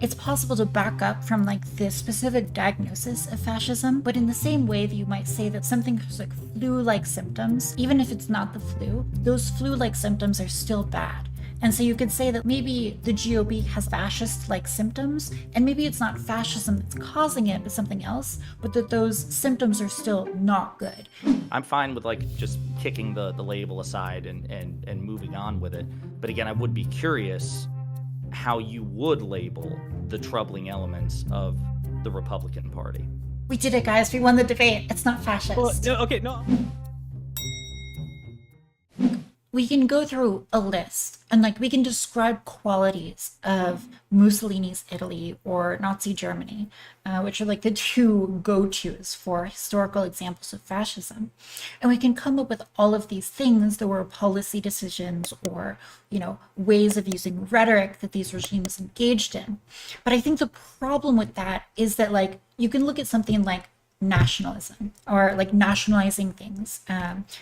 it's possible to back up from like the specific diagnosis of fascism, but in the same way that you might say that something has like flu-like symptoms, even if it's not the flu, those flu-like symptoms are still bad. And so you could say that maybe the GOP has fascist-like symptoms, and maybe it's not fascism that's causing it, but something else, but that those symptoms are still not good. I'm fine with like just kicking the label aside and moving on with it. But again, I would be curious how you would label the troubling elements of the Republican Party. We did it, guys. We won the debate. It's not fascist. Well, no, okay, no. We can go through a list and like we can describe qualities of Mussolini's Italy or Nazi Germany, which are like the two go-tos for historical examples of fascism. And we can come up with all of these things that were policy decisions or, you know, ways of using rhetoric that these regimes engaged in. But I think the problem with that is that like you can look at something like nationalism or like nationalizing things,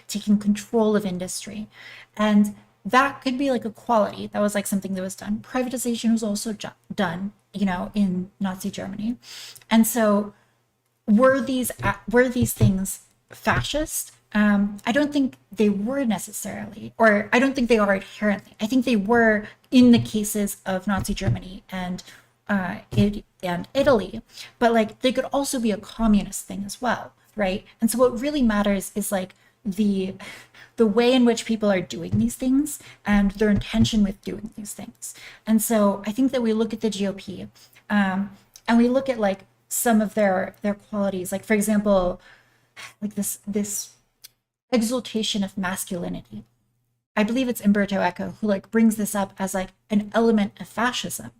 taking control of industry. And that could be like a quality. That was like something that was done. Privatization was also done, you know, in Nazi Germany. And so were these things fascist? I don't think they were necessarily, or I don't think they are inherently. I think they were in the cases of Nazi Germany and Italy, but like they could also be a communist thing as well, right? And so what really matters is like the way in which people are doing these things and their intention with doing these things. And so I think that we look at the GOP and we look at like some of their qualities, like for example, like this exaltation of masculinity. I believe it's Umberto Eco who like brings this up as like an element of fascism.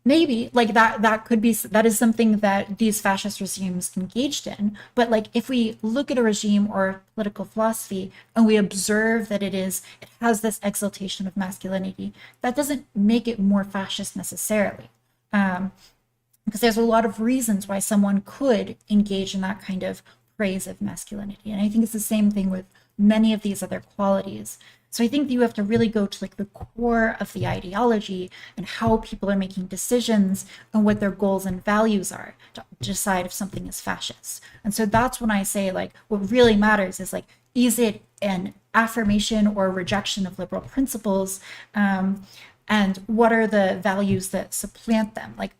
Maybe like that could be, that is something that these fascist regimes engaged in. But like if we look at a regime or political philosophy and we observe that it has this exaltation of masculinity, that doesn't make it more fascist necessarily. Because there's a lot of reasons why someone could engage in that kind of praise of masculinity. And I think it's the same thing with many of these other qualities. So I think that you have to really go to like the core of the ideology and how people are making decisions and what their goals and values are to decide if something is fascist. And so that's when I say like what really matters is like, is it an affirmation or rejection of liberal principles? And what are the values that supplant them? Like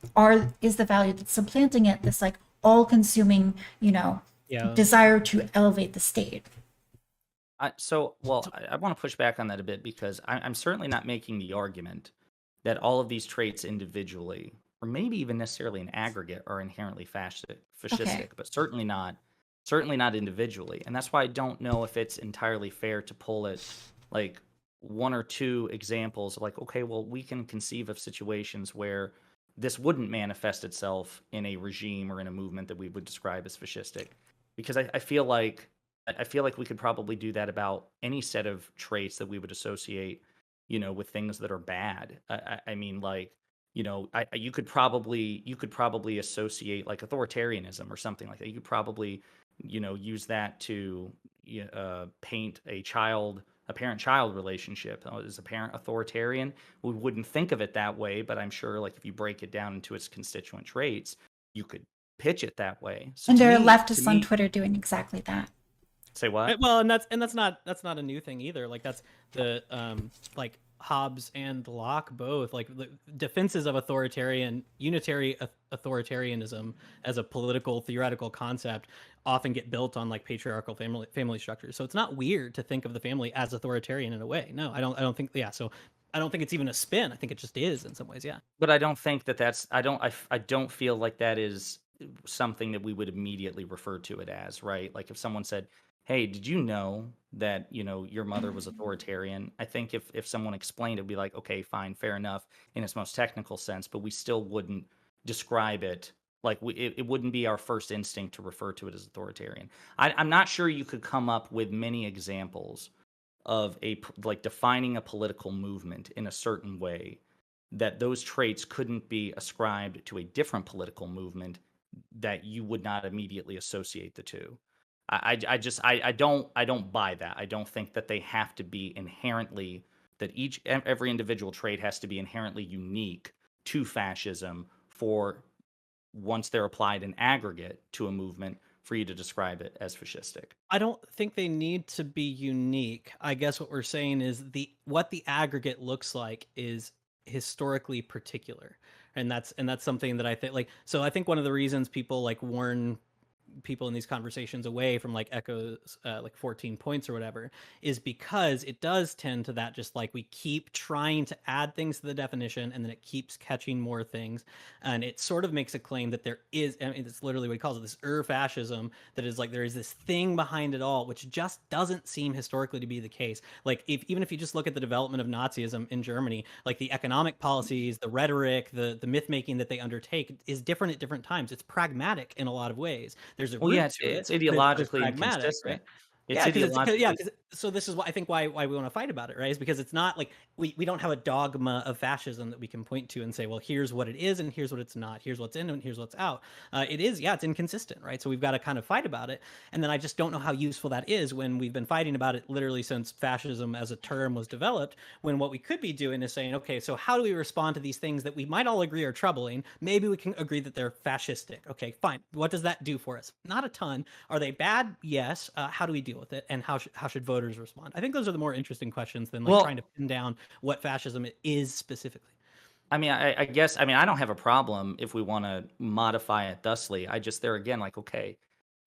is the value that's supplanting it this like all-consuming, you know, desire to elevate the state? I want to push back on that a bit because I'm certainly not making the argument that all of these traits individually, or maybe even necessarily in aggregate, are inherently fascistic, but certainly not individually. And that's why I don't know if it's entirely fair to pull it like one or two examples of like, okay, well, we can conceive of situations where this wouldn't manifest itself in a regime or in a movement that we would describe as fascistic. Because I feel like we could probably do that about any set of traits that we would associate, you know, with things that are bad. I mean, like, you know, you could probably associate like authoritarianism or something like that. You could probably, you know, use that to paint a parent-child relationship. Is a parent authoritarian? We wouldn't think of it that way, but I'm sure like if you break it down into its constituent traits, you could pitch it that way. So and there are leftists on Twitter doing exactly that. Say what? Well, and that's not a new thing either. Like that's the like Hobbes and Locke both, like the defenses of unitary authoritarianism as a political theoretical concept often get built on like patriarchal family structures. So it's not weird to think of the family as authoritarian in a way. No, I don't think. Yeah, so I don't think it's even a spin. I think it just is in some ways. Yeah. But I don't think I don't feel like that is something that we would immediately refer to it as, right? Like if someone said, hey, did you know that, you know, your mother was authoritarian? I think if someone explained it, it'd be like, okay, fine, fair enough in its most technical sense, but we still wouldn't describe it like it wouldn't be our first instinct to refer to it as authoritarian. I'm not sure you could come up with many examples of like defining a political movement in a certain way that those traits couldn't be ascribed to a different political movement that you would not immediately associate the two. I don't buy that. I don't think that they have to be inherently, that every individual trait has to be inherently unique to fascism for once they're applied in aggregate to a movement for you to describe it as fascistic? I don't think they need to be unique. I guess what we're saying is what the aggregate looks like is historically particular. And that's something that I think, like, so I think one of the reasons people like warn people in these conversations away from like Echo's like 14 points or whatever is because it does tend to that, just like we keep trying to add things to the definition and then it keeps catching more things, and it sort of makes a claim that there is, I mean, it's literally what he calls it, this fascism, that is like there is this thing behind it all, which just doesn't seem historically to be the case. Like even if you just look at the development of Nazism in Germany, like the economic policies, the rhetoric, the myth making that they undertake is different at different times. It's pragmatic in a lot of ways. There's a Well, root yeah, to it, it's but it's ideologically pragmatic, inconsistent. right? It's Yeah, ideologically. so this is why I think why we want to fight about it, right? Is because it's not like we don't have a dogma of fascism that we can point to and say, well, here's what it is and here's what it's not. Here's what's in and here's what's out. It is, yeah, it's inconsistent, right? So we've got to kind of fight about it. And then I just don't know how useful that is when we've been fighting about it literally since fascism as a term was developed, when what we could be doing is saying, okay, so how do we respond to these things that we might all agree are troubling? Maybe we can agree that they're fascistic. Okay, fine. What does that do for us? Not a ton. Are they bad? Yes. How do we deal with it? And how should voters respond? I think those are the more interesting questions than like trying to Well, pin down what fascism is specifically. I mean, I guess, I mean, I don't have a problem if we want to modify it thusly. I just, there again, like, okay,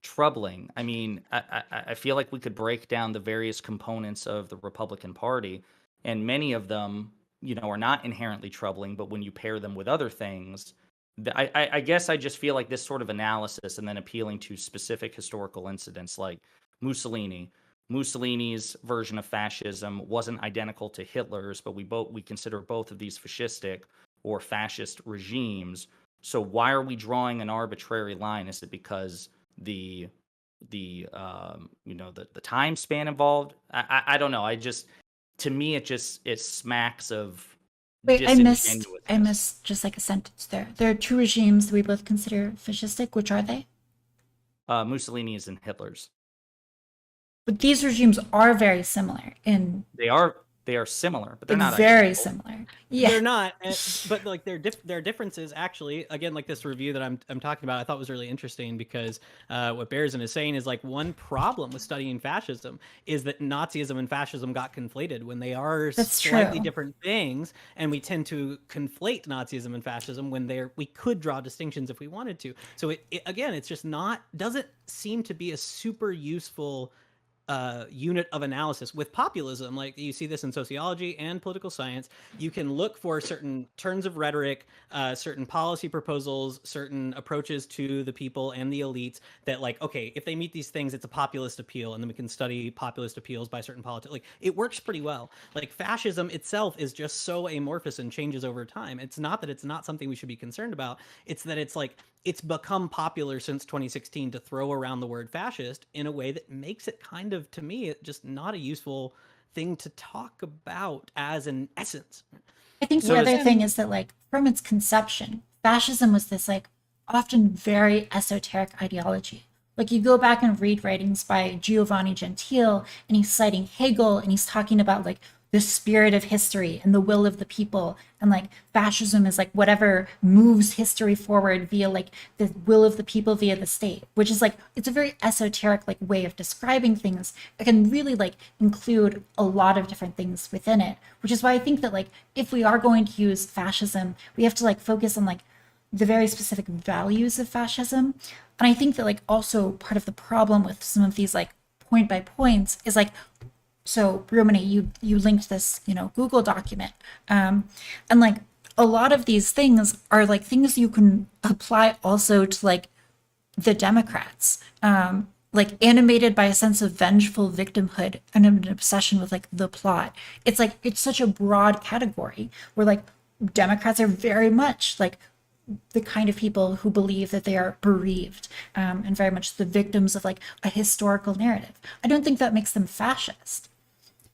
troubling. I mean, I feel like we could break down the various components of the Republican Party, and many of them, you know, are not inherently troubling, but when you pair them with other things, I guess I just feel like this sort of analysis and then appealing to specific historical incidents like Mussolini. Mussolini's version of fascism wasn't identical to Hitler's, but we consider both of these fascistic or fascist regimes. So why are we drawing an arbitrary line? Is it because the time span involved? I don't know. I just, to me, it smacks of Wait, I disingenuousness. missed just like a sentence there. There are two regimes that we both consider fascistic. Which are they? Mussolini's and Hitler's. But these regimes are very similar in They are similar, but they're like not very identical. similar. Yeah. They're not, but like their differences actually. Again, like this review that I'm talking about, I thought was really interesting because what Bearson is saying is like one problem with studying fascism is that Nazism and fascism got conflated when they are That's slightly true. different things, and we tend to conflate Nazism and fascism when we could draw distinctions if we wanted to. So again, it's just doesn't seem to be a super useful unit of analysis. With populism, like you see this in sociology and political science, you can look for certain turns of rhetoric, certain policy proposals, certain approaches to the people and the elites that, like, okay, if they meet these things, it's a populist appeal, and then we can study populist appeals by certain politics. Like, it works pretty well. Like, fascism itself is just so amorphous and changes over time. It's not that it's not something we should be concerned about. It's that it's like it's become popular since 2016 to throw around the word fascist in a way that makes it kind of, to me, just not a useful thing to talk about as an essence. I think So the other does thing is that like from its conception, fascism was this like often very esoteric ideology. Like you go back and read writings by Giovanni Gentile, and he's citing Hegel, and he's talking about like the spirit of history and the will of the people, and like fascism is like whatever moves history forward via like the will of the people via the state, which is like it's a very esoteric like way of describing things. It can really like include a lot of different things within it, which is why I think that like if we are going to use fascism, we have to like focus on like the very specific values of fascism. And I think that like also part of the problem with some of these like point by points is like, so Rum1n8, you linked this, Google document, and like a lot of these things are like things you can apply also to like the Democrats, like animated by a sense of vengeful victimhood and an obsession with like the plot. It's like it's such a broad category where like Democrats are very much like the kind of people who believe that they are bereaved, and very much the victims of like a historical narrative. I don't think that makes them fascist.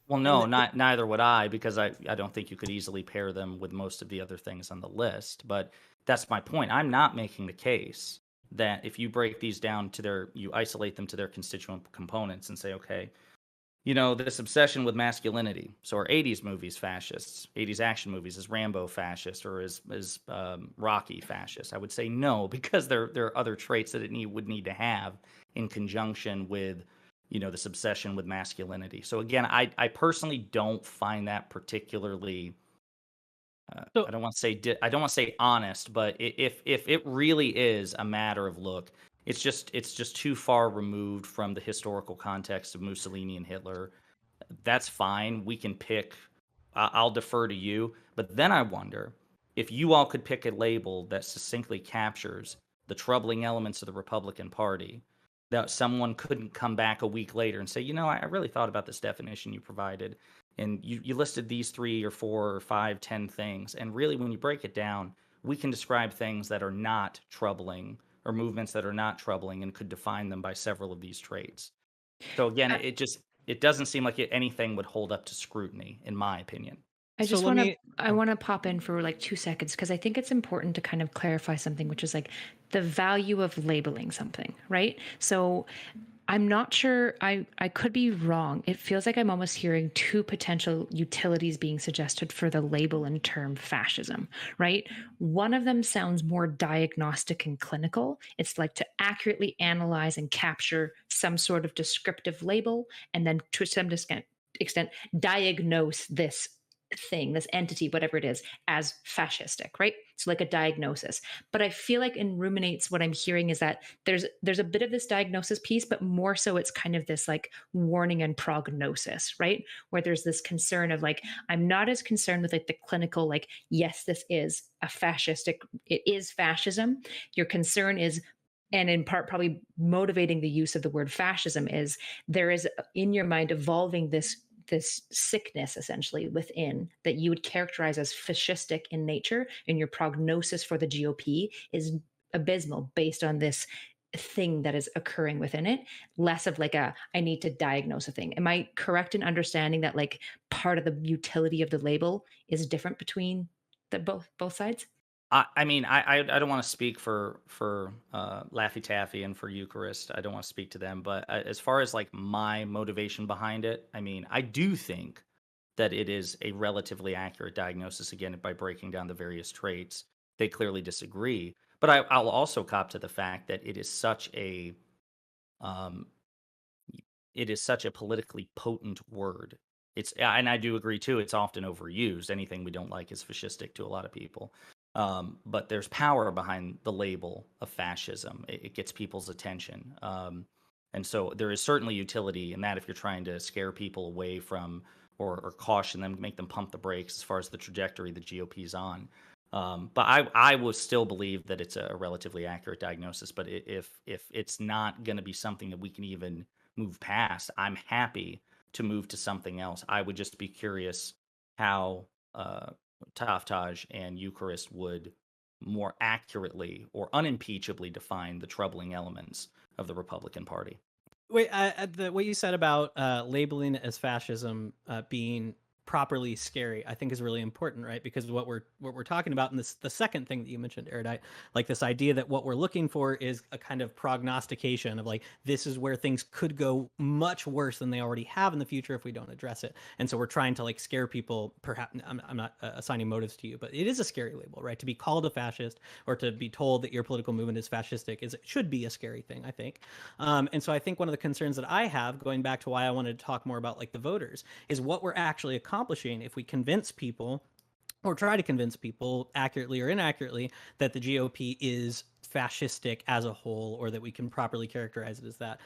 Well, no, neither would I, because I don't think you could easily pair them with most of the other things on the list. But that's my point. I'm not making the case that if you break these down to you isolate them to their constituent components and say, okay, this obsession with masculinity. So are 80s movies fascists? 80s action movies, is Rambo fascist, or is Rocky fascist? I would say no, because there are other traits that it would need to have in conjunction with, this obsession with masculinity. So again, I personally don't find that particularly. So I don't want to say I don't want to say honest, but if it really is a matter of look, it's just too far removed from the historical context of Mussolini and Hitler. That's fine. We can pick. I'll defer to you. But then I wonder if you all could pick a label that succinctly captures the troubling elements of the Republican Party, that someone couldn't come back a week later and say, I really thought about this definition you provided. And you listed these 3 or 4 or 5, 10 things. And really, when you break it down, we can describe things that are not troubling or movements that are not troubling and could define them by several of these traits. So again, I, it doesn't seem like anything would hold up to scrutiny, in my opinion. I so just let want to me. I want to pop in for like 2 seconds because I think it's important to kind of clarify something, which is like the value of labeling something, right? So I'm not sure. I could be wrong. It feels like I'm almost hearing two potential utilities being suggested for the label and term fascism, right? One of them sounds more diagnostic and clinical. It's like to accurately analyze and capture some sort of descriptive label and then to some extent diagnose this thing, this entity, whatever it is, as fascistic, right? So like a diagnosis. But I feel like in Ruminates, what I'm hearing is that there's a bit of this diagnosis piece, but more so it's kind of this like warning and prognosis, right? Where there's this concern of like, I'm not as concerned with like the clinical, like, yes, this is a fascistic, it is fascism. Your concern is, and in part probably motivating the use of the word fascism, is there is in your mind evolving this sickness essentially within that you would characterize as fascistic in nature, and your prognosis for the GOP is abysmal based on this thing that is occurring within it, less of like a I need to diagnose a thing. Am I correct in understanding that like part of the utility of the label is different between the both sides? I mean, I don't want to speak for Laffy Taffy and for Eucharist. I don't want to speak to them, but as far as like my motivation behind it, I mean, I do think that it is a relatively accurate diagnosis. Again, by breaking down the various traits, they clearly disagree. But I'll also cop to the fact that um, it is such a politically potent word. And I do agree too. It's often overused. Anything we don't like is fascistic to a lot of people. But there's power behind the label of fascism. It gets people's attention. And so there is certainly utility in that if you're trying to scare people away from or caution them, make them pump the brakes as far as the trajectory the GOP's on. But I would still believe that it's a relatively accurate diagnosis. But if it's not going to be something that we can even move past, I'm happy to move to something else. I would just be curious how taftaj and Eucharist would more accurately or unimpeachably define the troubling elements of the Republican Party. Wait, what you said about labeling it as fascism being properly scary, I think is really important, right? Because what we're talking about in this, the second thing that you mentioned, Erudite, like this idea that what we're looking for is a kind of prognostication of like, this is where things could go much worse than they already have in the future if we don't address it. And so we're trying to like scare people. Perhaps I'm not assigning motives to you, but it is a scary label, right? To be called a fascist or to be told that your political movement is fascistic it should be a scary thing, I think. And so I think one of the concerns that I have, going back to why I wanted to talk more about like the voters, is what we're actually accomplishing if we convince people or try to convince people accurately or inaccurately that the GOP is fascistic as a whole, or that we can properly characterize it as that,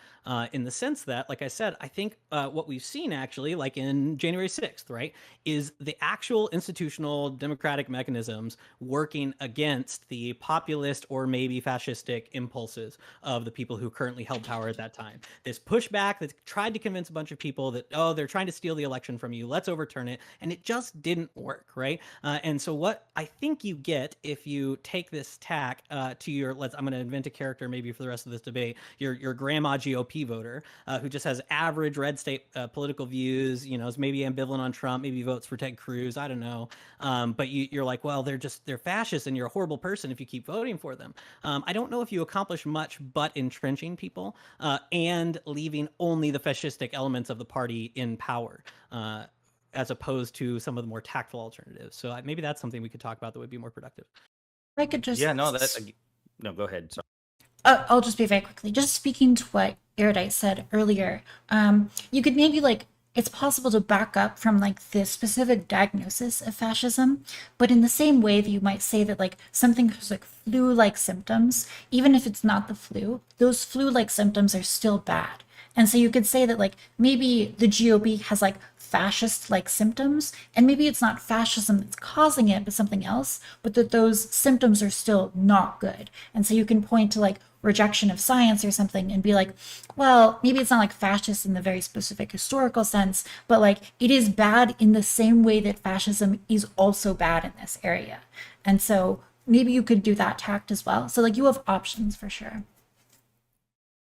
in the sense that, like I said, I think what we've seen actually, like in January 6th, right, is the actual institutional democratic mechanisms working against the populist or maybe fascistic impulses of the people who currently held power at that time. This pushback that tried to convince a bunch of people that, oh, they're trying to steal the election from you, let's overturn it, and it just didn't work, right? And so what I think you get if you take this tack to your I'm going to invent a character maybe for the rest of this debate. Your grandma GOP voter who just has average red state political views, is maybe ambivalent on Trump, maybe votes for Ted Cruz, I don't know. But you're like, well, they're fascists and you're a horrible person if you keep voting for them. I don't know if you accomplish much but entrenching people and leaving only the fascistic elements of the party in power. As opposed to some of the more tactful alternatives. So maybe that's something we could talk about that would be more productive. I could just Yeah, no, no, go ahead. Sorry. I'll just be very quickly. Just speaking to what Erudite said earlier, you could maybe it's possible to back up from the specific diagnosis of fascism, but in the same way that you might say that something has flu-like symptoms, even if it's not the flu, those flu-like symptoms are still bad. And so you could say that maybe the GOP has fascist-like symptoms, and maybe it's not fascism that's causing it, but something else, but that those symptoms are still not good. And so you can point to rejection of science or something and be well, maybe it's not fascist in the very specific historical sense, but it is bad in the same way that fascism is also bad in this area. And so maybe you could do that tact as well. So you have options for sure.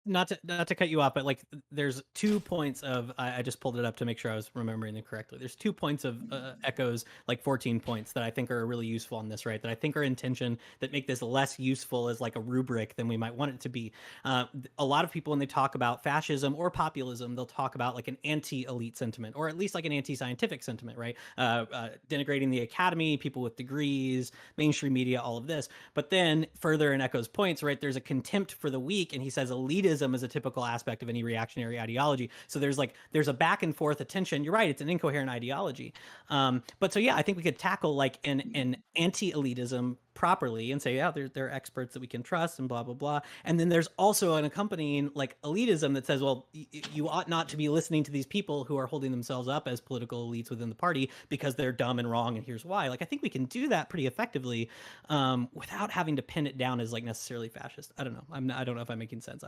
Not to cut you off, but there's 2 points of I just pulled it up to make sure I was remembering it correctly. There's 2 points of Echo's 14 points that I think are really useful on this, right? That I think are in tension that make this less useful as a rubric than we might want it to be. A lot of people when they talk about fascism or populism, they'll talk about an anti-elite sentiment, or at least an anti-scientific sentiment, right? Denigrating the academy, people with degrees, mainstream media, all of this. But then further in Echo's points, right? There's a contempt for the weak, and he says elitism is a typical aspect of any reactionary ideology. So there's a back and forth attention. You're right, it's an incoherent ideology. But so yeah, I think we could tackle an anti-elitism properly and say, yeah, there are experts that we can trust and blah blah blah. And then there's also an accompanying elitism that says, well, you ought not to be listening to these people who are holding themselves up as political elites within the party because they're dumb and wrong, and here's why. I think we can do that pretty effectively without having to pin it down as necessarily fascist. I don't know. I don't know if I'm making sense.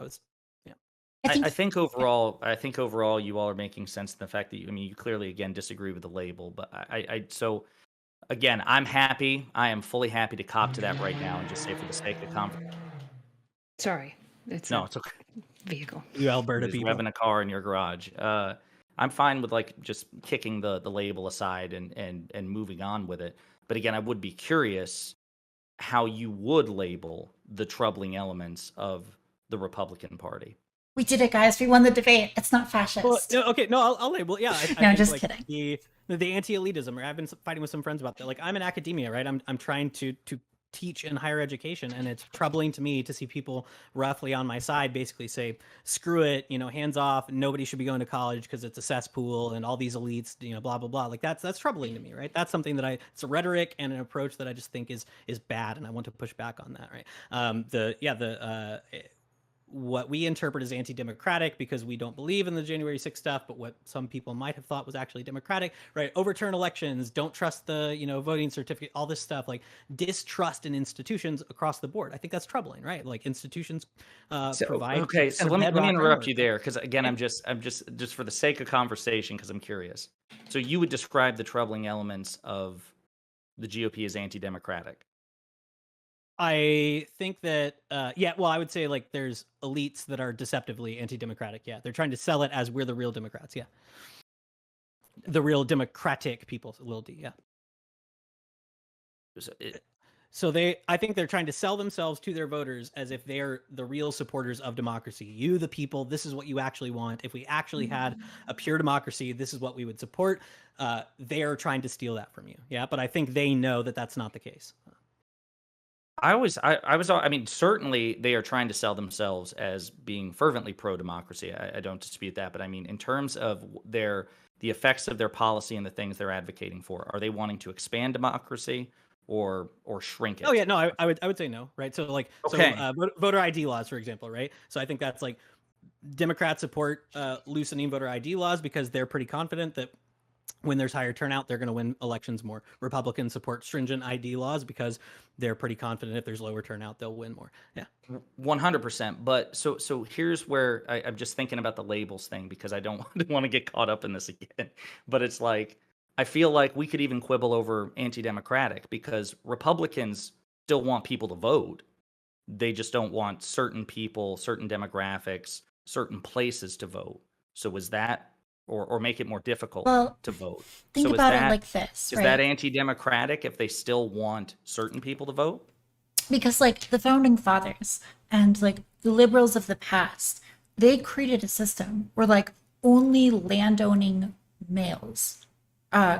I think overall you all are making sense in the fact that you clearly again disagree with the label, but so again, I am fully happy to cop to that right now and just say for the sake of conversation. Sorry, it's okay. Vehicle. You Alberta just people. revving a car in your garage. I'm fine with just kicking the label aside and moving on with it. But again, I would be curious how you would label the troubling elements of the Republican Party. We did it, guys. We won the debate. It's not fascist. Well, okay, no, I'll label. Yeah, no, think, just kidding. The anti-elitism. Right? I've been fighting with some friends about that. I'm in academia, right? I'm trying to teach in higher education, and it's troubling to me to see people roughly on my side basically say, "Screw it, hands off. Nobody should be going to college because it's a cesspool, and all these elites, blah blah blah." That's troubling to me, right? That's something that it's a rhetoric and an approach that I just think is bad, and I want to push back on that, right? What we interpret as anti-democratic because we don't believe in the January 6th stuff, but what some people might have thought was actually democratic, right? Overturn elections, don't trust the, voting certificate, all this stuff, distrust in institutions across the board. I think that's troubling, right? Institutions provide. Okay, so let me interrupt you there because again, I'm just for the sake of conversation because I'm curious. So you would describe the troubling elements of the GOP as anti-democratic? I think that, I would say there's elites that are deceptively anti-democratic. Yeah, they're trying to sell it as we're the real Democrats. Yeah, the real democratic people, little d. Yeah. So I think they're trying to sell themselves to their voters as if they're the real supporters of democracy. You, the people, this is what you actually want. If we actually had a pure democracy, this is what we would support. They are trying to steal that from you. Yeah, but I think they know that that's not the case. Certainly they are trying to sell themselves as being fervently pro-democracy. I don't dispute that, but in terms of the effects of their policy and the things they're advocating for, are they wanting to expand democracy or shrink it? Oh yeah, no, I would say no, right? So voter ID laws, for example, right? So I think that's Democrats support loosening voter ID laws because they're pretty confident that when there's higher turnout, they're going to win elections more. Republicans support stringent ID laws because they're pretty confident if there's lower turnout, they'll win more. Yeah, 100%. But so here's where I'm just thinking about the labels thing because I don't want to get caught up in this again. But it's I feel like we could even quibble over anti-democratic because Republicans still want people to vote. They just don't want certain people, certain demographics, certain places to vote. So is that, or make it more difficult Well, to vote? think So about it like this, is that right? anti-democratic if they still want certain people to vote? Because like the founding fathers and like the liberals of the past, they created a system where like only landowning males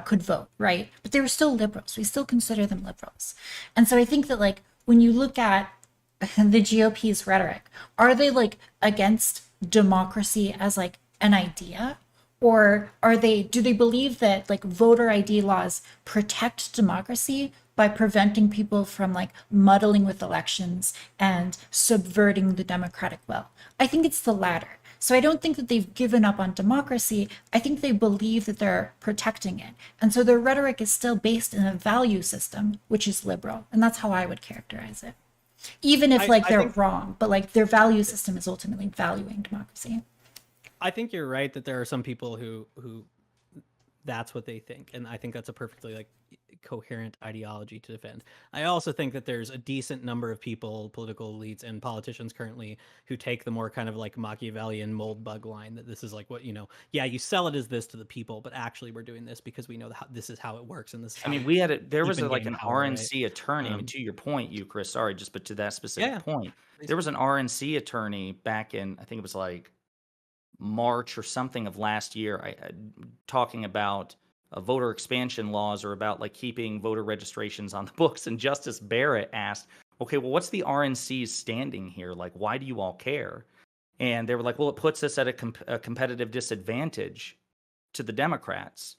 could vote, right? But they were still liberals. We still consider them liberals. And so I think that like when you look at the GOP's rhetoric, are they like against democracy as like an idea? Or do they believe that like voter ID laws protect democracy by preventing people from like muddling with elections and subverting the democratic will? I think it's the latter. So I don't think that they've given up on democracy. I think they believe that they're protecting it. And so their rhetoric is still based in a value system, which is liberal. And that's how I would characterize it. Even if like they're wrong, but like their value system is ultimately valuing democracy. I think you're right that there are some people who that's what they think, and I think that's a perfectly like coherent ideology to defend. I also think that there's a decent number of people, political elites and politicians currently, who take the more kind of like Machiavellian mold bug line that this is like what, yeah, you sell it as this to the people, but actually we're doing this because we know that this is how it works, and this is I mean, there was like an power, RNC attorney. I mean, to your point, Chris, sorry, but to that specific point, please. There was an RNC attorney back in, I think it was like March or something of last year, talking about voter expansion laws or about like keeping voter registrations on the books. And Justice Barrett asked, okay, well, what's the RNC's standing here? Like, why do you all care? And they were like, well, it puts us at a competitive disadvantage to the Democrats.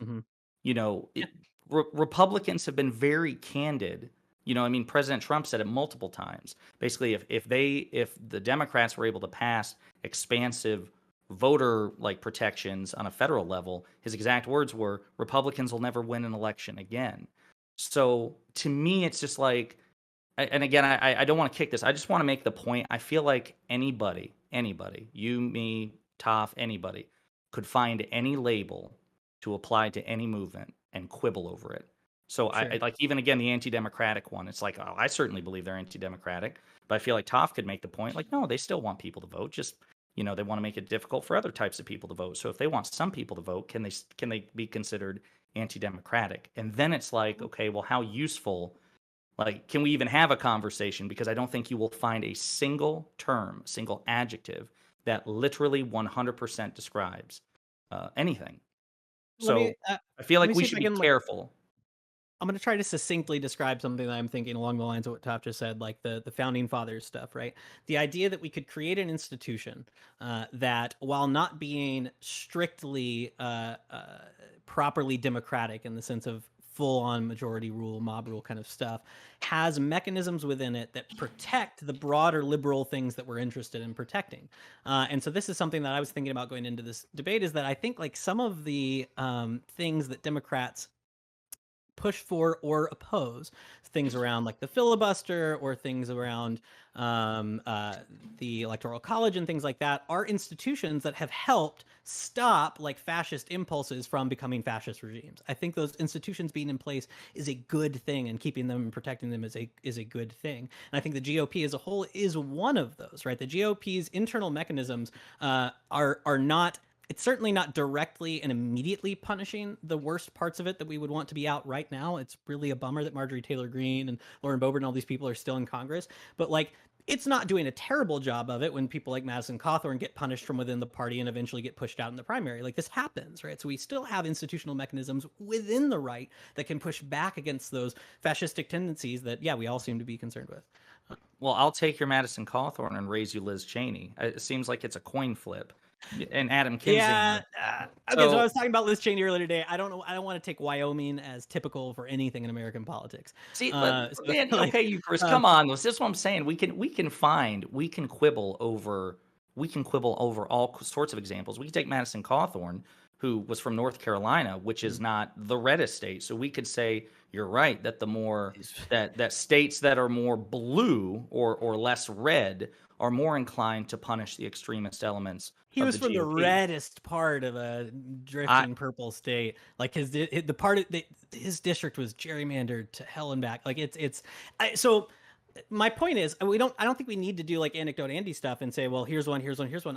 Republicans have been very candid. I mean, President Trump said it multiple times. Basically, if the Democrats were able to pass expansive voter like protections on a federal level, his exact words were, Republicans will never win an election again. So to me, it's just like, and again, I don't want to kick this. I just want to make the point. I feel like anybody, you, me, Toph, anybody could find any label to apply to any movement and quibble over it. So sure. I like, even again, the anti-democratic one, it's like, oh, I certainly believe they're anti-democratic, but I feel like Toph could make the point like, no, they still want people to vote. Just, they want to make it difficult for other types of people to vote. So if they want some people to vote, can they be considered anti-democratic? And then it's like, okay, well, how useful, like, can we even have a conversation? Because I don't think you will find a single term, single adjective that literally 100% describes anything. So I feel like we should be careful. I'm going to try to succinctly describe something that I'm thinking along the lines of what Toph just said, like the founding fathers stuff, right? The idea that we could create an institution that, while not being strictly properly democratic in the sense of full-on majority rule, mob rule kind of stuff, has mechanisms within it that protect the broader liberal things that we're interested in protecting. And so this is something that I was thinking about going into this debate, is that I think like some of the things that Democrats push for or oppose, things around like the filibuster or things around the Electoral College and things like that, are institutions that have helped stop like fascist impulses from becoming fascist regimes. I think those institutions being in place is a good thing, and keeping them and protecting them is a good thing. And I think the GOP as a whole is one of those, right? The GOP's internal mechanisms are not, it's certainly not directly and immediately punishing the worst parts of it that we would want to be out right now. It's really a bummer that Marjorie Taylor Greene and Lauren Boebert and all these people are still in Congress. But like, it's not doing a terrible job of it when people like Madison Cawthorn get punished from within the party and eventually get pushed out in the primary. Like, this happens, right? So we still have institutional mechanisms within the right that can push back against those fascistic tendencies that, yeah, we all seem to be concerned with. Well, I'll take your Madison Cawthorn and raise you Liz Cheney. It seems like it's a coin flip. And Adam Kinzinger. Yeah. Okay, so I was talking about Liz Cheney earlier today. I don't want to take Wyoming as typical for anything in American politics. See, man, okay, you Chris, come on. This is what I'm saying. We can quibble over all sorts of examples. We can take Madison Cawthorn, who was from North Carolina, which is not the reddest state. So we could say you're right that the more that states that are more blue or less red are more inclined to punish the extremist elements. He was from the reddest part of a drifting purple state. Like his district was gerrymandered to hell and back. Like so my point is, I don't think we need to do like anecdote Andy stuff and say, well, here's one.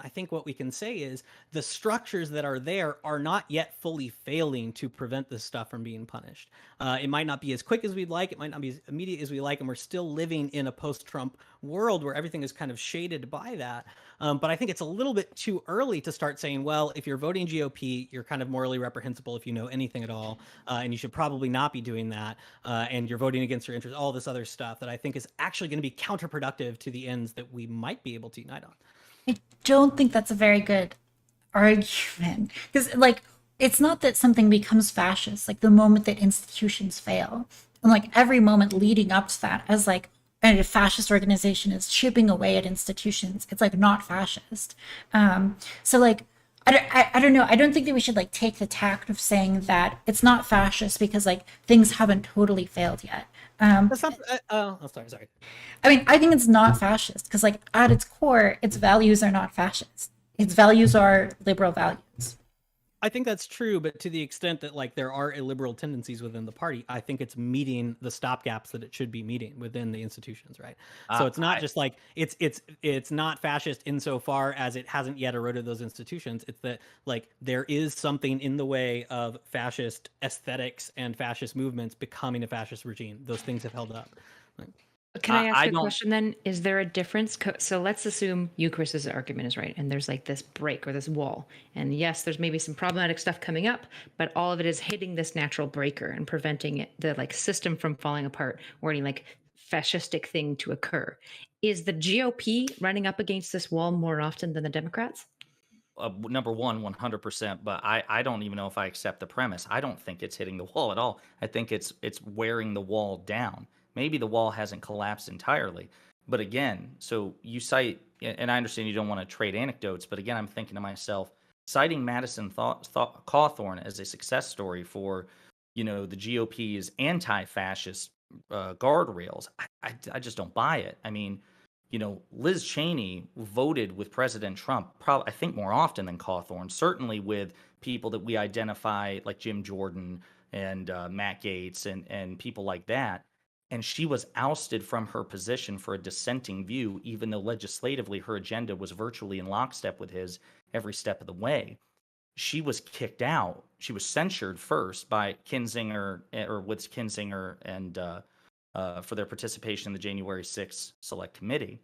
I think what we can say is the structures that are there are not yet fully failing to prevent this stuff from being punished. It might not be as quick as we'd like. It might not be as immediate as we like. And we're still living in a post-Trump world where everything is kind of shaded by that. But I think it's a little bit too early to start saying, well, if you're voting GOP, you're kind of morally reprehensible if you know anything at all. And you should probably not be doing that. And you're voting against your interests, all this other stuff that I think is actually going to be counterproductive to the ends that we might be able to unite on. I don't think that's a very good argument, because like it's not that something becomes fascist like the moment that institutions fail, and like every moment leading up to that, as like a fascist organization is chipping away at institutions, it's like not fascist. So like I don't know. I don't think that we should like take the tact of saying that it's not fascist because like things haven't totally failed yet. That's not. Sorry. I mean, I think it's not fascist because like at its core, its values are not fascist. Its values are liberal values. I think that's true, but to the extent that like there are illiberal tendencies within the party, I think it's meeting the stopgaps that it should be meeting within the institutions, right? So it's not just like it's not fascist insofar as it hasn't yet eroded those institutions. It's that like there is something in the way of fascist aesthetics and fascist movements becoming a fascist regime. Those things have held up. Can I ask a question then? Is there a difference? So let's assume you, Chris's argument is right, and there's like this break or this wall. And yes, there's maybe some problematic stuff coming up, but all of it is hitting this natural breaker and preventing it, the like system from falling apart or any like fascistic thing to occur. Is the GOP running up against this wall more often than the Democrats? Number one, 100%. But I don't even know if I accept the premise. I don't think it's hitting the wall at all. I think it's wearing the wall down. Maybe the wall hasn't collapsed entirely. But again, so you cite, and I understand you don't want to trade anecdotes, but again, I'm thinking to myself, citing Madison Cawthorn as a success story for, the GOP's anti-fascist guardrails, I just don't buy it. I mean, Liz Cheney voted with President Trump, probably, I think more often than Cawthorn, certainly with people that we identify like Jim Jordan and Matt Gaetz and people like that. And she was ousted from her position for a dissenting view, even though legislatively her agenda was virtually in lockstep with his every step of the way. She was kicked out. She was censured first by Kinzinger, or with Kinzinger, and for their participation in the January 6th Select Committee.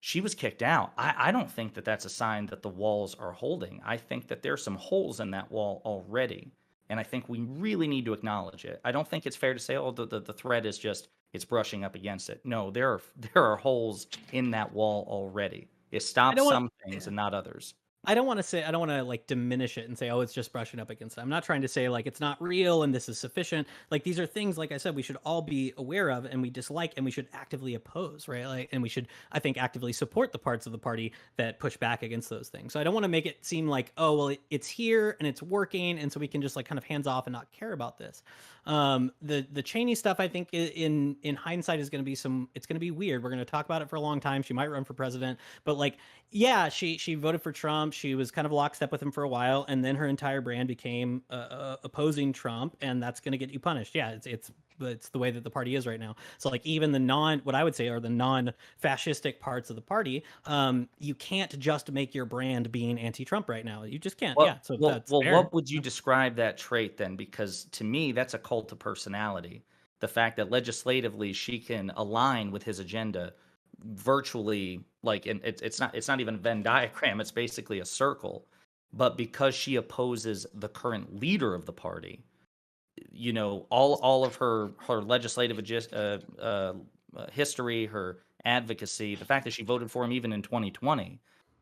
She was kicked out. I don't think that that's a sign that the walls are holding. I think that there's some holes in that wall already. And I think we really need to acknowledge it. I don't think it's fair to say, oh, the threat is just, it's brushing up against it. No, there are holes in that wall already. It stops some things and not others. I don't want to like diminish it and say, oh, it's just brushing up against it. I'm not trying to say like it's not real and this is sufficient. Like these are things, like I said, we should all be aware of and we dislike and we should actively oppose, right? Like, and we should, I think, actively support the parts of the party that push back against those things. So I don't want to make it seem like, oh, well, it's here and it's working, and so we can just like kind of hands off and not care about this. The Cheney stuff, I think in hindsight is going to be it's going to be weird. We're going to talk about it for a long time. She might run for president, but like, yeah, she voted for Trump. She was kind of lockstep with him for a while, and then her entire brand became opposing Trump, and that's going to get you punished. Yeah, it's the way that the party is right now. So like even what I would say are the non-fascistic parts of the party, you can't just make your brand being anti-Trump right now. You just can't. Yeah. So that's fair. What would you describe that trait then? Because to me, that's a cult of personality. The fact that legislatively she can align with his agenda virtually, like, and it's not even a Venn diagram, it's basically a circle, but because she opposes the current leader of the party, all of her legislative history, her advocacy, the fact that she voted for him even in 2020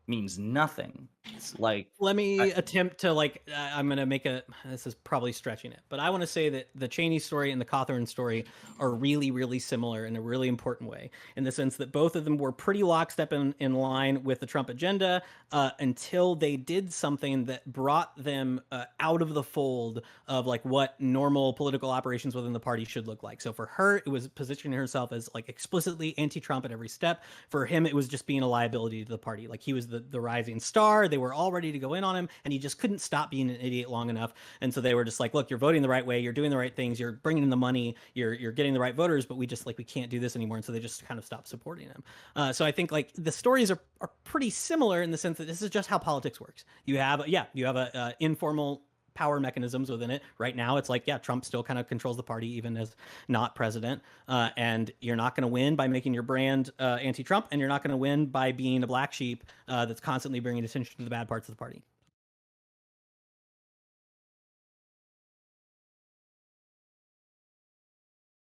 means nothing. It's like, let me attempt to like, I'm going to make this is probably stretching it, but I want to say that the Cheney story and the Cawthorn story are really, really similar in a really important way, in the sense that both of them were pretty lockstep in line with the Trump agenda until they did something that brought them out of the fold of like what normal political operations within the party should look like. So for her, it was positioning herself as like explicitly anti-Trump at every step. For him, it was just being a liability to the party. Like he was the the rising star. They were all ready to go in on him, and he just couldn't stop being an idiot long enough. And so they were just like, look, you're voting the right way, you're doing the right things, you're bringing in the money, you're getting the right voters, but we just like we can't do this anymore. And so they just kind of stopped supporting him. So I think like the stories are pretty similar in the sense that this is just how politics works. You have a informal power mechanisms within it. Right now, it's like, yeah, Trump still kind of controls the party, even as not president. And you're not going to win by making your brand anti-Trump, and you're not going to win by being a black sheep that's constantly bringing attention to the bad parts of the party.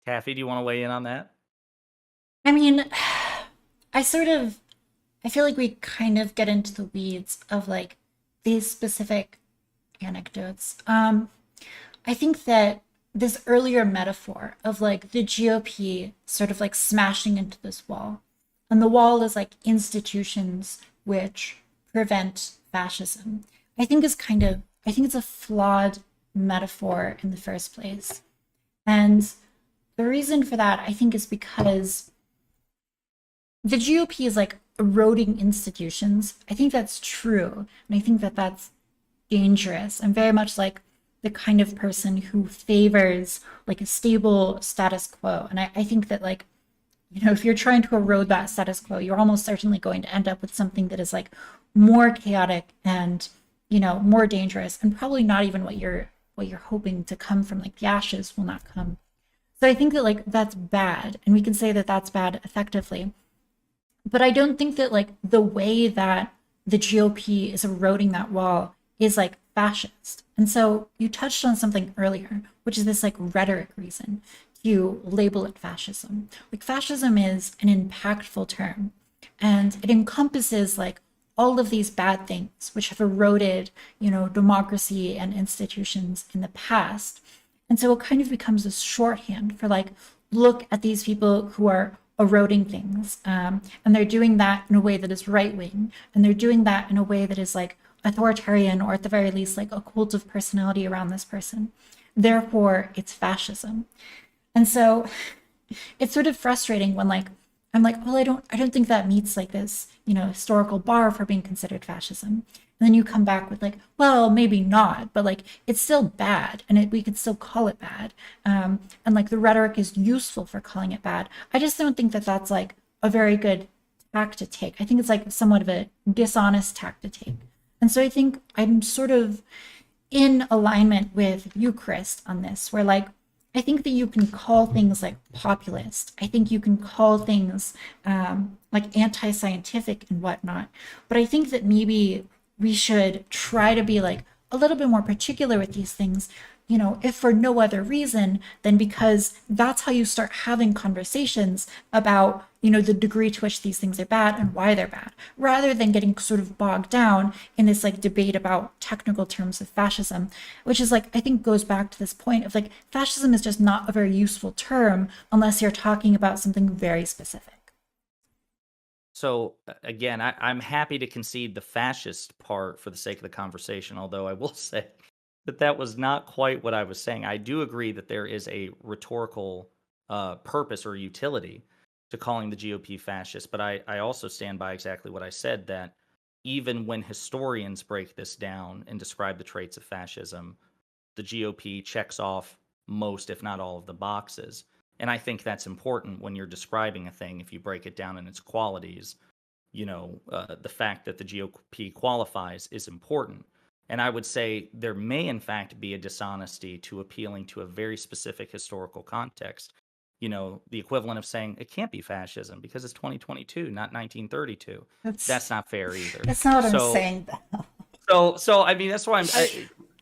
Taffy, do you want to weigh in on that? I mean, I feel like we kind of get into the weeds of like these specific anecdotes. I think that this earlier metaphor of like the GOP sort of like smashing into this wall, and the wall is like institutions which prevent fascism, I think it's a flawed metaphor in the first place. And the reason for that, I think, is because the GOP is like eroding institutions. I think that's true. And I think that that's dangerous. I'm very much like the kind of person who favors like a stable status quo. And I think that like, you know, if you're trying to erode that status quo, you're almost certainly going to end up with something that is like more chaotic and, you know, more dangerous, and probably not even what you're hoping to come from. Like the ashes will not come. So I think that like that's bad, and we can say that that's bad effectively. But I don't think that like the way that the GOP is eroding that wall is like fascist. And so you touched on something earlier, which is this like rhetoric reason to label it fascism. Like fascism is an impactful term, and it encompasses like all of these bad things which have eroded, you know, democracy and institutions in the past. And so it kind of becomes a shorthand for like, look at these people who are eroding things. And they're doing that in a way that is right wing. And they're doing that in a way that is like authoritarian, or at the very least, like a cult of personality around this person. Therefore, it's fascism. And so it's sort of frustrating when like, I'm like, well, I don't think that meets like this, you know, historical bar for being considered fascism. And then you come back with like, well, maybe not, but like it's still bad, and we could still call it bad. And like the rhetoric is useful for calling it bad. I just don't think that that's like a very good tack to take. I think it's like somewhat of a dishonest tack to take. And so I think I'm sort of in alignment with you, Chris, on this, where like, I think that you can call things like populist. I think you can call things like anti-scientific and whatnot. But I think that maybe we should try to be like a little bit more particular with these things, you know, if for no other reason than because that's how you start having conversations about, you know, the degree to which these things are bad and why they're bad, rather than getting sort of bogged down in this like debate about technical terms of fascism, which is like, I think goes back to this point of like, fascism is just not a very useful term unless you're talking about something very specific. So again, I'm happy to concede the fascist part for the sake of the conversation, although I will say that was not quite what I was saying. I do agree that there is a rhetorical purpose or utility to calling the GOP fascist, but I also stand by exactly what I said, that even when historians break this down and describe the traits of fascism, the GOP checks off most, if not all, of the boxes. And I think that's important when you're describing a thing. If you break it down in its qualities, you know, the fact that the GOP qualifies is important. And I would say there may, in fact, be a dishonesty to appealing to a very specific historical context. You know, the equivalent of saying it can't be fascism because it's 2022, not 1932. That's not fair either. That's not what So- I'm saying, though. So I mean, that's why I'm.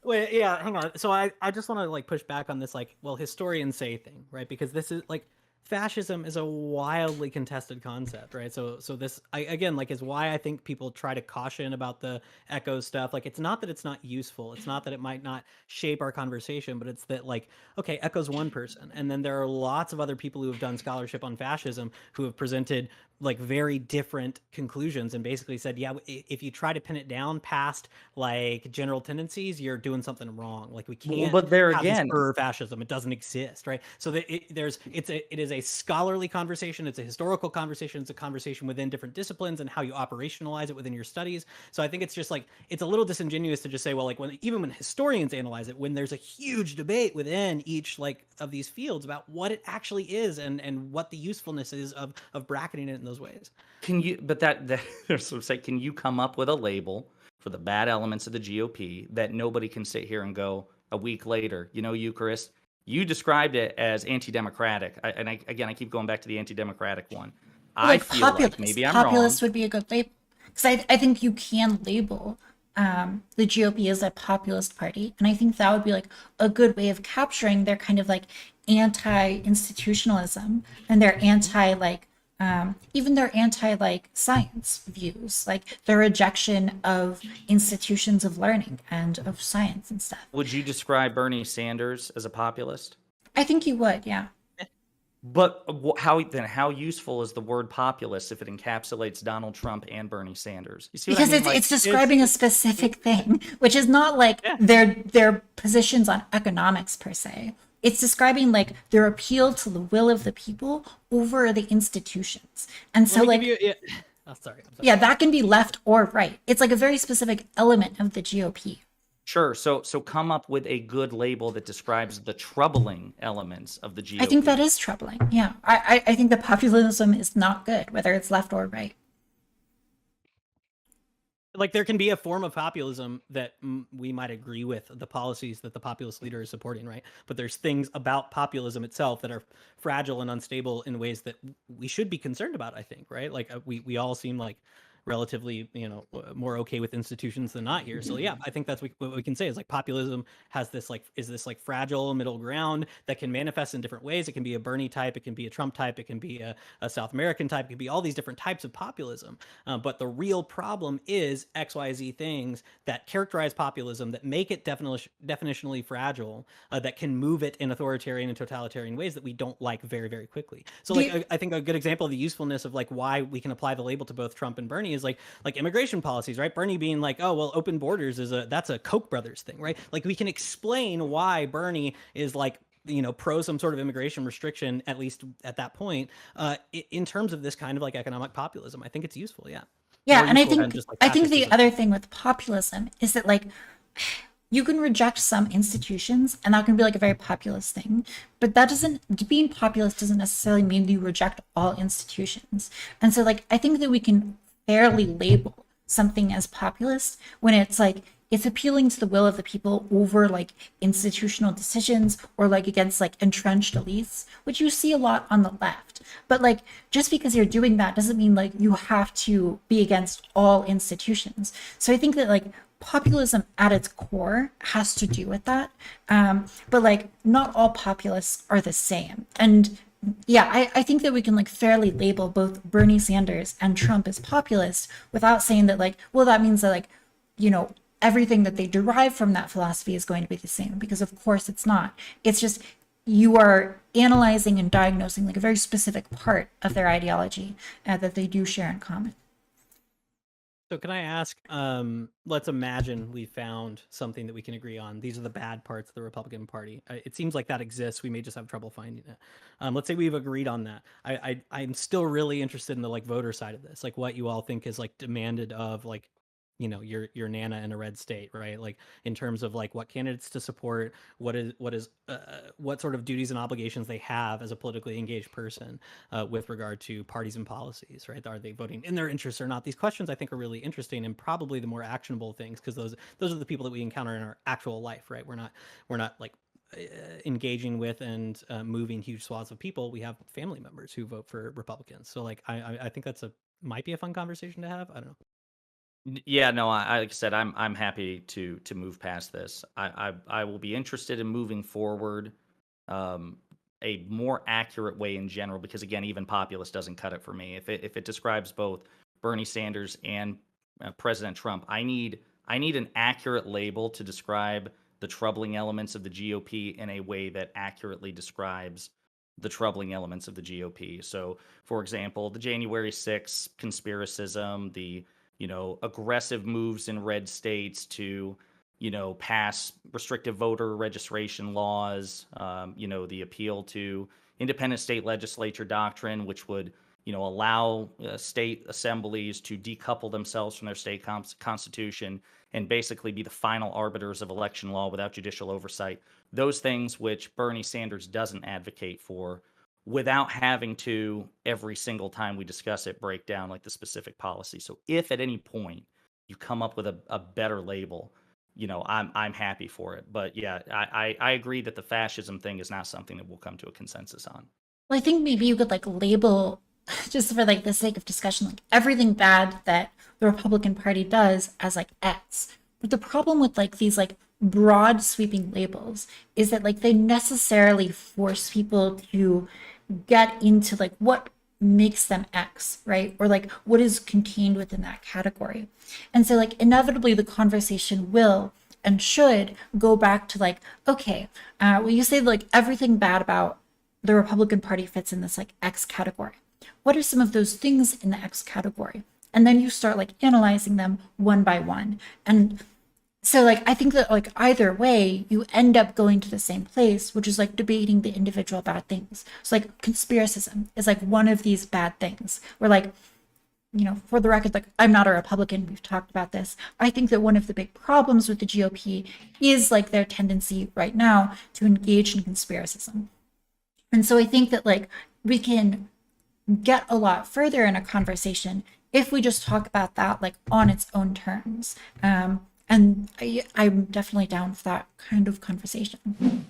Wait, yeah, hang on. So I just want to like push back on this, like, well, historians say thing, right? Because this is like, fascism is a wildly contested concept, right? So this, again, like, is why I think people try to caution about the echo stuff. Like, it's not that it's not useful. It's not that it might not shape our conversation, but it's that, like, okay, Echo's one person. And then there are lots of other people who have done scholarship on fascism who have presented like very different conclusions and basically said, yeah, if you try to pin it down past like general tendencies, you're doing something wrong. Like we can't. But there have this again, pure fascism. It doesn't exist, right? So that it is a scholarly conversation. It's a historical conversation. It's a conversation within different disciplines and how you operationalize it within your studies. So I think it's just like, it's a little disingenuous to just say, well, like even when historians analyze it, when there's a huge debate within each like of these fields about what it actually is and what the usefulness is of bracketing it in those ways. Can you, but that so say, can you come up with a label for the bad elements of the GOP that nobody can sit here and go a week later, Eucharist, you described it as anti-democratic. Again, I keep going back to the anti-democratic one. I Like feel populist. like maybe I'm Populist wrong. would be a good label. Because I think you can label the GOP as a populist party. And I think that would be like a good way of capturing their kind of like anti-institutionalism and their anti like even their anti like science views, like their rejection of institutions of learning and of science and stuff. Would you describe Bernie Sanders as a populist? I think you would, yeah. But how useful is the word populist if it encapsulates Donald Trump and Bernie Sanders? You see what I Because mean? it's describing a specific thing, which is not like Yeah. their positions on economics per se. It's describing like their appeal to the will of the people over the institutions. And so Let me like give you, oh, sorry. I'm sorry. yeah, that can be left or right. It's like a very specific element of the GOP. Sure. So come up with a good label that describes the troubling elements of the GOP. I think that is troubling. Yeah. I think that populism is not good, whether it's left or right. Like there can be a form of populism that we might agree with the policies that the populist leader is supporting, right? But there's things about populism itself that are fragile and unstable in ways that we should be concerned about, I think, right? Like we all seem like relatively, more okay with institutions than not here. So yeah, I think that's what we can say is like populism has this like, is this like fragile middle ground that can manifest in different ways. It can be a Bernie type, it can be a Trump type, it can be a South American type, it can be all these different types of populism. But the real problem is XYZ things that characterize populism, that make it definitionally fragile, that can move it in authoritarian and totalitarian ways that we don't like very, very quickly. So like, I think a good example of the usefulness of like why we can apply the label to both Trump and Bernie is like immigration policies, right? Bernie being like, oh, well, open borders that's a Koch brothers thing, right? Like we can explain why Bernie is like, pro some sort of immigration restriction, at least at that point, in terms of this kind of like economic populism. I think it's useful. Yeah. Yeah, More and I useful than think just, like, I think the fascism. other thing with populism is that like you can reject some institutions and that can be like a very populist thing, but that doesn't, being populist doesn't necessarily mean you reject all institutions. And so like I think that we can fairly label something as populist when it's like it's appealing to the will of the people over like institutional decisions or like against like entrenched elites, which you see a lot on the left. But like just because you're doing that doesn't mean like you have to be against all institutions. So I think that like populism at its core has to do with that. But like not all populists are the same. And yeah, I think that we can like fairly label both Bernie Sanders and Trump as populist without saying that like, well, that means that like, everything that they derive from that philosophy is going to be the same, because of course it's not. It's just you are analyzing and diagnosing like a very specific part of their ideology that they do share in common. So can I ask, let's imagine we found something that we can agree on. These are the bad parts of the Republican Party. It seems like that exists. We may just have trouble finding it. Let's say we've agreed on that. I'm still really interested in the like voter side of this, like what you all think is like demanded of like, your nana in a red state, right? Like in terms of like what candidates to support, what sort of duties and obligations they have as a politically engaged person with regard to parties and policies, right? Are they voting in their interests or not? These questions I think are really interesting and probably the more actionable things, because those are the people that we encounter in our actual life, right? We're not like engaging with and moving huge swaths of people. We have family members who vote for Republicans. So like I think that's might be a fun conversation to have. I don't know. Yeah, no, like I said, I'm happy to move past this. I will be interested in moving forward a more accurate way in general, because again, even populist doesn't cut it for me. If it describes both Bernie Sanders and President Trump, I need an accurate label to describe the troubling elements of the GOP in a way that accurately describes the troubling elements of the GOP. So, for example, the January 6th conspiracism, the aggressive moves in red states to, pass restrictive voter registration laws, the appeal to, independent state legislature doctrine, which would, allow state assemblies to decouple themselves from their state constitution and basically be the final arbiters of election law without judicial oversight. Those things which Bernie Sanders doesn't advocate for, without having to, every single time we discuss it, break down like the specific policy. So if at any point you come up with a better label, I'm happy for it. But yeah, I agree that the fascism thing is not something that we'll come to a consensus on. Well, I think maybe you could like label, just for like the sake of discussion, like everything bad that the Republican Party does as like X. But the problem with like these like broad sweeping labels is that like they necessarily force people to get into like what makes them X, right? Or like what is contained within that category. And so like inevitably the conversation will and should go back to like, okay, well, you say like everything bad about the Republican Party fits in this like X category. What are some of those things in the X category? And then you start like analyzing them one by one. And so like I think that like either way you end up going to the same place, which is like debating the individual bad things. So like conspiracism is like one of these bad things where like, for the record, like I'm not a Republican, we've talked about this. I think that one of the big problems with the GOP is like their tendency right now to engage in conspiracism. And so I think that like we can get a lot further in a conversation if we just talk about that like on its own terms. And I'm definitely down for that kind of conversation.